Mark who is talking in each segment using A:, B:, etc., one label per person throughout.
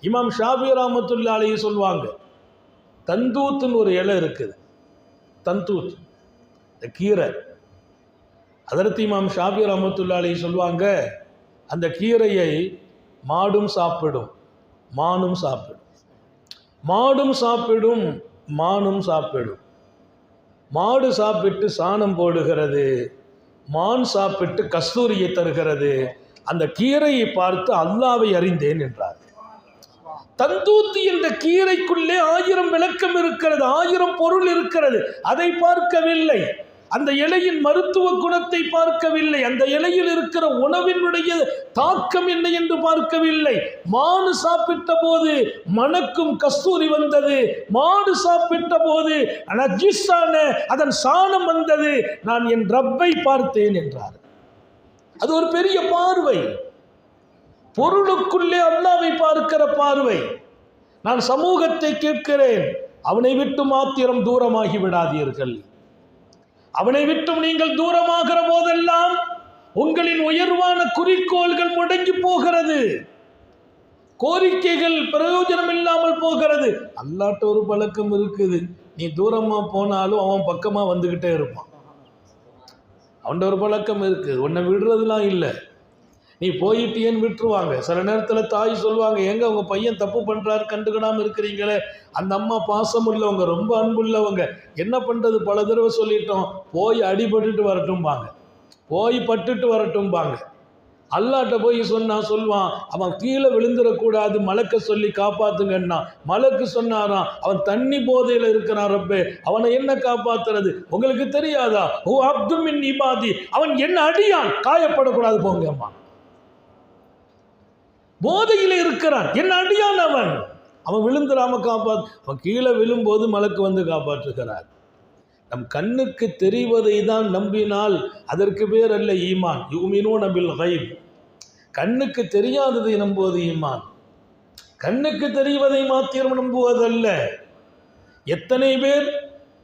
A: இமாம் ஷாஃபி ரஹ்மத்துல்லாஹி அலைஹி சொல்லுவாங்க, தந்தூத்துன்னு ஒரு இலை இருக்குது, தந்தூத் இந்த கீரை. ஹதரத் இமாம் ஷாஃபி ரஹ்மத்துல்லாஹி அலைஹி சொல்லுவாங்க, அந்த கீரையை மாடும் சாப்பிடும் மானும் சாப்பிடும், மாடும் சாப்பிடும் மானும் சாப்பிடும். மாடு சாப்பிட்டு சாணம் போடுகிறது, மான் சாப்பிட்டு கஸ்தூரியை தருகிறது. அந்த கீரையை பார்த்து அல்லாவை அறிந்தேன் என்றார். தந்தூத்தி என்ற கீரைக்குள்ளே 1000 விளக்கம் இருக்கிறது, 1000 பொருள் இருக்கிறது. அதை பார்க்கவில்லை. அந்த இலையின் மருத்துவ குணத்தை பார்க்கவில்லை. அந்த இலையில் இருக்கிற உணவினுடைய தாக்கம் என்ன என்று பார்க்கவில்லை. மாடு சாப்பிட்ட போது மணக்கும் கஸ்தூரி வந்தது, மாடு சாப்பிட்ட போது நஜிஸான அதன் சாணம் வந்தது. நான் என் ரப்பை பார்த்தேன் என்றார். அது ஒரு பெரிய பார்வை, பொருளுக்குள்ளே அல்லாவை பார்க்கிற பார்வை. நான் சமூகத்தை கேட்கிறேன், அவனை விட்டு மாத்திரம் தூரமாகி விடாதீர்கள். அவனை விட்டும் நீங்கள் தூரமாகிற போதெல்லாம் உங்களின் உயர்வான குறிக்கோள்கள் முடங்கி போகிறது, கோரிக்கைகள் பிரயோஜனம் இல்லாமல் போகிறது. அல்லாட்ட ஒரு பழக்கம் இருக்குது, நீ தூரமா போனாலும் அவன் பக்கமா வந்துகிட்டே இருப்பான். அவன் ஒரு பழக்கம் இருக்கு, உன்னை விடுறதுலாம் இல்லை. நீ போயிட்டேன்னு விட்டுருவாங்க. சில நேரத்தில் தாய் சொல்லுவாங்க, எங்க உங்க பையன் தப்பு பண்றாரு கண்டுக்கிடாம இருக்கிறீங்களே. அந்த அம்மா பாசம் உள்ளவங்க, ரொம்ப அன்புள்ளவங்க. என்ன பண்றது, பல தடவை சொல்லிட்டோம், போய் அடிபட்டுட்டு வரட்டும்பாங்க, போய் பட்டுட்டு வரட்டும்பாங்க. அல்லாட்ட போய் சொல்லுவான், அவன் கீழே விழுந்துடக்கூடாது, மலக்க சொல்லி காப்பாத்துங்கன்னா. மலக்கு சொன்னாராம், அவன் தண்ணி போதையில் இருக்கிறான் ரப்பே, அவனை என்ன காப்பாத்துறது? உங்களுக்கு தெரியாதா? ஓ அப்துமின் இபாதி, அவன் என்ன அடியான், காயப்படக்கூடாது போங்க அம்மா. போதையில் இருக்கிறான், என்ன அடியான் அவன், அவன் விழுந்துடாம காப்பாத்து. அவன் கீழே விழும்போது மலக்கு வந்து காப்பாற்றுகிறார். நம் கண்ணுக்கு தெரிவதை தான் நம்பினால் அதற்கு பேர் அல்ல ஈமான். யுமினூன பில் கைப். கண்ணுக்கு தெரியாததை நம்புவது ஈமான். கண்ணுக்கு தெரிவதை மாத்திரம் நம்புவதல்ல. எத்தனை பேர்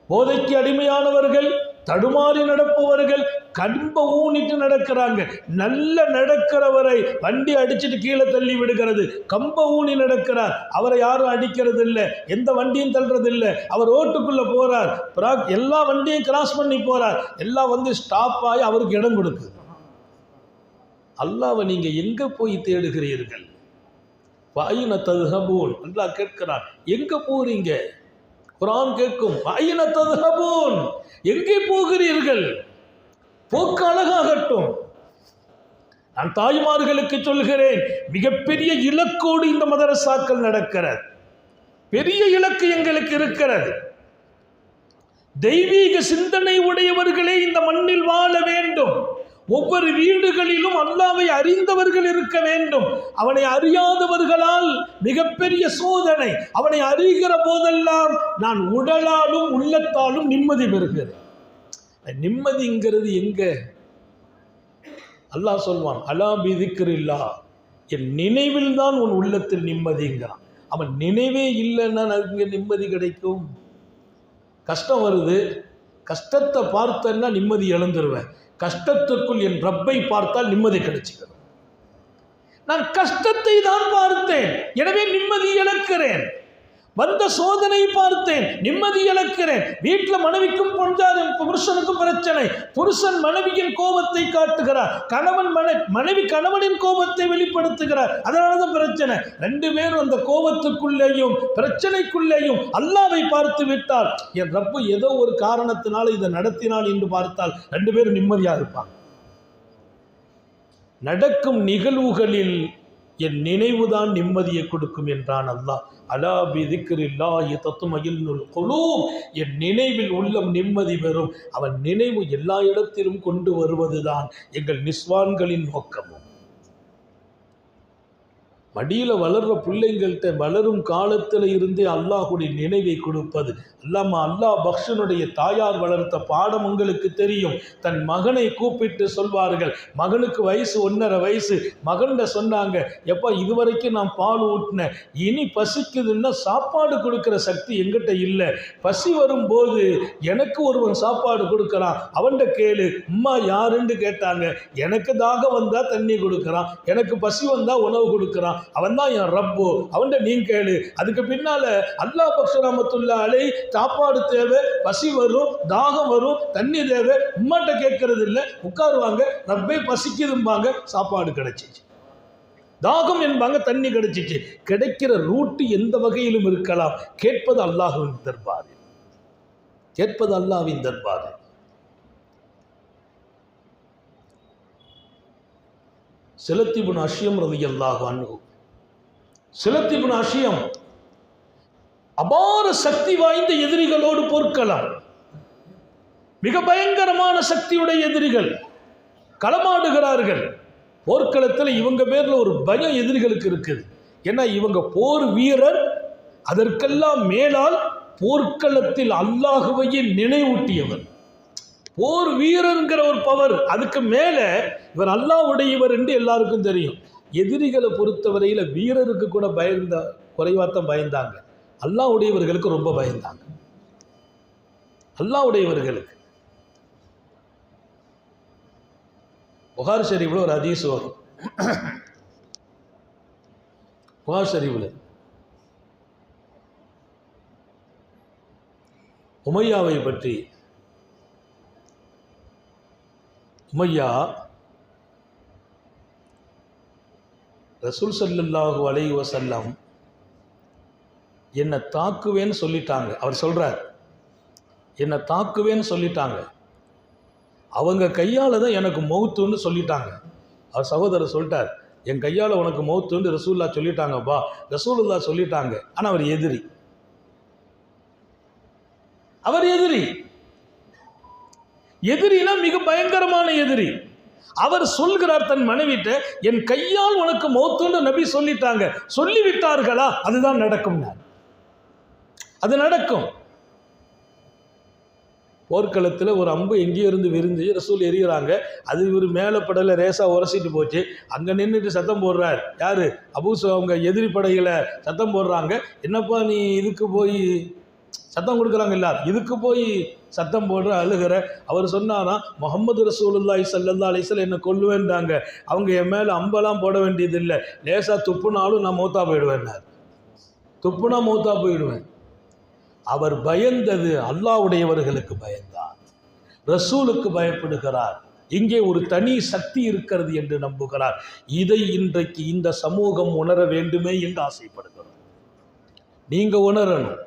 A: போதைக்கு அடிமையானவர்கள், தடுமாறி நடப்பவர்கள், கம்ப ஊனிட்டு நடக்கிறாங்க. நல்ல நடக்கிறவரை வண்டி அடிச்சுட்டு கீழே தள்ளி விடுகிறது. கம்ப ஊனி நடக்கிறார், அவரை யாரும் அடிக்கிறது இல்லை, எந்த வண்டியும் தள்ளுறது இல்லை. அவர் ரோட்டுக்குள்ள போறார், எல்லா வண்டியும் கிராஸ் பண்ணி போறார், எல்லாம் வந்து ஸ்டாப் ஆகி அவருக்கு இடம் கொடுக்குது. அல்லாஹ்வை நீங்க எங்க போய் தேடுகிறீர்கள்? வாயின ததுஹபூன், அல்லாஹ் கேட்கிறான், எங்க போறீங்க? குர்ஆன் கேட்கும், வாயின ததுஹபூன், எங்கே போகிறீர்கள்? போக்கு அழகாகட்டும். நான் தாய்மார்களுக்கு சொல்கிறேன், மிகப்பெரிய இலக்கோடு இந்த மதரசாக்கள் நடக்கிறது. பெரிய இலக்கு எங்களுக்கு இருக்கிறது. தெய்வீக சிந்தனை உடையவர்களே இந்த மண்ணில் வாழ வேண்டும். ஒவ்வொரு வீடுகளிலும் அல்லாஹ்வை அறிந்தவர்கள் இருக்க வேண்டும். அவனை அறியாதவர்களால் மிகப்பெரிய சோதனை. அவனை அறிகிற போதெல்லாம் நான் உடலாலும் உள்ளத்தாலும் நிம்மதி பெறுகிறேன். நிம்மதிங்கிறது எங்க? அல்லாஹ் சொல்வான், அலா பிதிக்ரில்லாஹ், என் நினைவில் தான் உன் உள்ளத்தில் நிம்மதிங்கிறான். அவன் நினைவே இல்லைன்னா இங்கே நிம்மதி கிடைக்கும்? கஷ்டம் வருது, கஷ்டத்தை பார்த்தன்னா நிம்மதி இழந்துருவேன். கஷ்டத்துக்குள் என் ரப்பை பார்த்தால் நிம்மதி கிடைச்சிடும். நான் கஷ்டத்தை தான் பார்த்தேன், எனவே நிம்மதி இழக்கிறேன். வந்த சோதனை பார்த்தேன், நிம்மதி இழக்கிறேன். வீட்டில் மனைவிக்கும் புருஷனுக்கும் பிரச்சனை, புருஷன் மனைவியின் கோபத்தை காட்டுகிறார், மனைவி கணவனின் கோபத்தை வெளிப்படுத்துகிறார், அதனாலதான் பிரச்சனை. 2 பேரும் அந்த கோபத்துக்குள்ளேயும் பிரச்சனைக்குள்ளேயும் அல்லாஹ்வை பார்த்து விட்டால், என் ரப்பு ஏதோ ஒரு காரணத்தினால இதை நடத்தினால் என்று பார்த்தால் 2 பேரும் நிம்மதியாக இருப்பாங்க. நடக்கும் நிகழ்வுகளில் என் நினைவுதான் நிம்மதியை கொடுக்கும் என்றான் அல்லாஹ். அலா பிதிக்ரில்லாஹி தத்மஇன்னுல் குலூப், என் நினைவில் உள்ளம் நிம்மதி பெறும். அவன் நினைவு எல்லா இடத்திலும் கொண்டு வருவதுதான் எங்கள் நிஸ்வான்களின் நோக்கமும். மடியில் வளர்ற பிள்ளைங்கள்ட்ட வளரும் காலத்தில் இருந்தே அல்லாஹுடைய நினைவை கொடுப்பது. அல்லாஹ் பக்ஷனுடைய தாயார் வளர்த்த பாடம் உங்களுக்கு தெரியும். தன் மகனை கூப்பிட்டு சொல்வார்கள், மகனுக்கு வயசு 1.5 வயசு. மகன்கிட்ட சொன்னாங்க, எப்பா இதுவரைக்கும் நான் பால் ஊட்டினேன், இனி பசிக்குதுன்னா சாப்பாடு கொடுக்குற சக்தி எங்கிட்ட இல்லை. பசி வரும்போது எனக்கு ஒருவன் சாப்பாடு கொடுக்குறான், அவன்கிட்ட கேளு. அம்மா யாருன்னு கேட்டாங்க, எனக்கு தாக வந்தால் தண்ணி கொடுக்குறான், எனக்கு பசி வந்தால் உணவு கொடுக்குறான். அவன் தான் என் ரப்பு, அவன்கிட்ட நீ கேளு. அதுக்கு பின்னால அல்லாஹ் பக்ஷ ரஹ்மத்துல்லாஹி அலைஹி சாப்பாடு தேவை, பசி வரும், தாகம் வரும், தண்ணி தேவை, உம்மாட்ட கேட்கறது இல்லை, உட்காருவாங்க, ரப்பே பசிக்குதும்பாங்க, சாப்பாடு கிடைச்சிச்சு. தாகம் என்பாங்க, தண்ணி கிடைச்சிச்சு. கிடைக்கிற ரூட்டு எந்த வகையிலும் இருக்கலாம். கேட்பது அல்லாஹ்வின் தர்பாரில், கேட்பது அல்லாஹ்வின் தர்பாரில். ஸிலத் இப்னு அஷ்யம் ரலியல்லாஹு அன்ஹு, ஸிலத் இப்னு அஷ்யம் அபார சக்தி வாய்ந்த எதிரிகளோடு போர்க்கலாம். மிக பயங்கரமான சக்தியுடைய எதிரிகள் களமாடுகிறார்கள். போர்க்களத்தில் இவங்க பேர்ல ஒரு பயம் எதிரிகளுக்கு இருக்குது. ஏன்னா இவங்க போர் வீரர், அதற்கெல்லாம் மேலால் போர்க்களத்தில் அல்லாஹுவையே நினைவூட்டியவர். போர் வீரர்ங்கிற ஒரு பவர், அதுக்கு மேல இவர் அல்லாஹ்வுடையவர் என்று எல்லாருக்கும் தெரியும். எதிரிகளை பொறுத்தவரையில் வீரருக்கு கூட குறைவாத்தான் பயந்தாங்க, அல்லாஹ்வுடையவர்களுக்கு ரொம்ப பயந்தாங்க. அல்லாஹ்வுடையவர்களுக்கு புகார் ஷரீஃபில் ஒரு ஹதீஸ் வரும். புகார் ஷரீஃபில் உமையாவை பற்றி, உமையா ரசூல் ஸல்லல்லாஹு அலைஹி வஸல்லம் என்னை தாக்குவேன்னு சொல்லிட்டாங்க. அவர் சொல்றார், என்னை தாக்குவேன்னு சொல்லிட்டாங்க, அவங்க கையால் தான் எனக்கு மௌத்துன்னு சொல்லிட்டாங்க. அவர் சகோதரர் சொல்லிட்டார், என் கையால் உனக்கு மௌத்துன்னு ரசூல்லா சொல்லிட்டாங்கப்பா, ரசூலுல்லா சொல்லிட்டாங்க. ஆனால் அவர் எதிரி, அவர் எதிரி. எதிரினா மிக பயங்கரமான எதிரி. அவர் சொல்கிறார் தன் மனைவிட்ட, என் கையால் உனக்கு மௌத்துன்னு நபி சொல்லிட்டாங்க, சொல்லிவிட்டார்களா, அதுதான் நடக்கும், அது நடக்கும். போர்க்களத்தில் ஒரு அம்பு எங்கேயோ இருந்து விரிஞ்சு ரசூல் எறிகிறாங்க, அது இவர் மேலே படலை ரேசாக உரசிட்டு போச்சு. அங்கே நின்றுட்டு சத்தம் போடுறார், யார், அவங்க எதிரி படைகளை சத்தம் போடுறாங்க, என்னப்பா நீ இதுக்கு போய் சத்தம் கொடுக்குறாங்க, இல்லை இதுக்கு போய் சத்தம் போடுற அழுகிற. அவர் சொன்னாராம், முஹம்மது ரசூலுல்லாஹி ஸல்லல்லாஹு அலைஹி வஸல்லம் என்னை கொல்லுவேன்டாங்க, அவங்க என் மேலே அம்பெல்லாம் போட வேண்டியதில்லை, லேசாக துப்புனாலும் நான் மௌத்தா போயிடுவேன்னார், துப்புனா மௌத்தா போயிடுவேன். அவர் பயந்தது அல்லாஹ்வுடையவர்களுக்கு பயந்தார், ரசூலுக்கு பயப்படுகிறார். இங்கே ஒரு தனி சக்தி இருக்கிறது என்று நம்புகிறார். இதை இன்றைக்கு இந்த சமூகம் உணர வேண்டுமே என்று ஆசைப்படுகிறோம். நீங்க உணரணும்,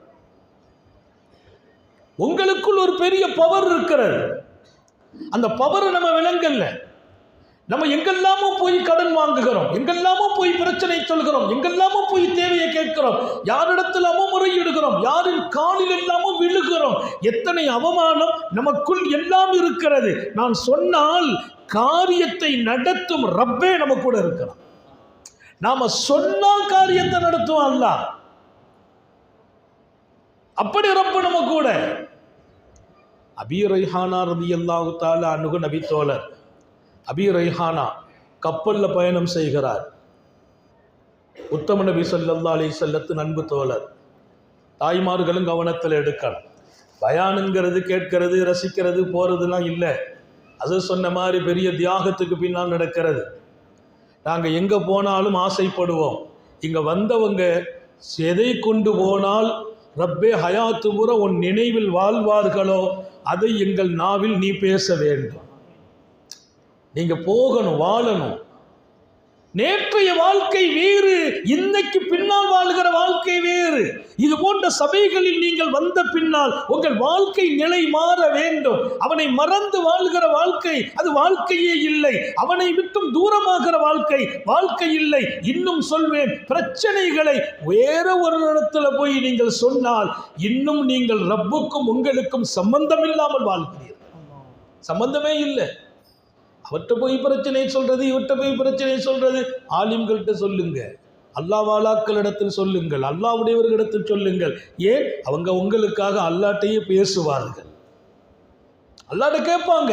A: உங்களுக்குள் ஒரு பெரிய பவர் இருக்கிறது. அந்த பவரை நம்ம விளங்கல்ல. நம்ம எங்கெல்லாமோ போய் கடன் வாங்குகிறோம், எங்கெல்லாமோ போய் பிரச்சனை சொல்கிறோம், எங்கெல்லாமோ போய் தேவையை கேட்கிறோம், யாரிடத்திலாமோ முறையிடுகிறோம், யாரின் காலில் எல்லாமோ விழுகிறோம். எத்தனை அவமானம் நமக்குள் எல்லாம் இருக்கிறது. நான் சொன்னால் காரியத்தை நடத்தும் ரப்பே நம்ம கூட இருக்கிறான். நாம சொன்னால் காரியத்தை நடத்துவோம் அல்லாஹ், அப்படி ரப்பு நம்ம கூட. அபீ ரைஹானா ரலியல்லாஹு தஆலா அன்ஹு நபி தோழர் அபீ ரைஹானா கப்பலில் பயணம் செய்கிறார். உத்தம நபி ஸல்லல்லாஹு அலைஹி வஸல்லத்தின் அன்பு தோழர். தாய்மார்களும் கவனத்தில் எடுக்கணும். பயானுங்கிறது கேட்கிறது, ரசிக்கிறது, போகிறதுலாம் இல்லை. அது சொன்ன மாதிரி பெரிய தியாகத்துக்கு பின்னால் நடக்கிறது. நாங்கள் எங்கே போனாலும் ஆசைப்படுவோம், இங்கே வந்தவங்க எதை கொண்டு போனால் ரப்பே ஹயாத்து முற உன் நினைவில் வாழ்வார்களோ அதை எங்கள் நாவில் நீ பேச வேண்டும். நீங்க போகணும், வாழணும். நேற்றைய வாழ்க்கை வேறு, இன்னைக்கு பின்னால் வாழ்கிற வாழ்க்கை வேறு. இது போன்ற சபைகளில் நீங்கள் வந்த பின்னால் உங்கள் வாழ்க்கை நிலை மாற வேண்டும். அவனை மறந்து வாழ்கிற வாழ்க்கை அது வாழ்க்கையே இல்லை. அவனை விட்டும் தூரமாகிற வாழ்க்கை வாழ்க்கை இல்லை. இன்னும் சொல்வேன், பிரச்சனைகளை வேற ஒரு இடத்துல போய் நீங்கள் சொன்னால் இன்னும் நீங்கள் ரப்புக்கும் உங்களுக்கும் சம்பந்தம் இல்லாமல் வாழ்கிறீர்கள். சம்பந்தமே இல்லை. அவர்கிட்ட போய் பிரச்சனை சொல்றது, இவர்கிட்ட போய் பிரச்சனை சொல்றது. ஆலிம்கள்கிட்ட சொல்லுங்க, அல்லாஹ்வாலாக்களிடத்தில் சொல்லுங்கள், அல்லாஹ்வுடையவர்களிடத்தில் சொல்லுங்கள். ஏன்? அவங்க உங்களுக்காக அல்லாஹ்ட்டையே பேசுவார்கள், அல்லாஹ்ட்ட கேட்பாங்க.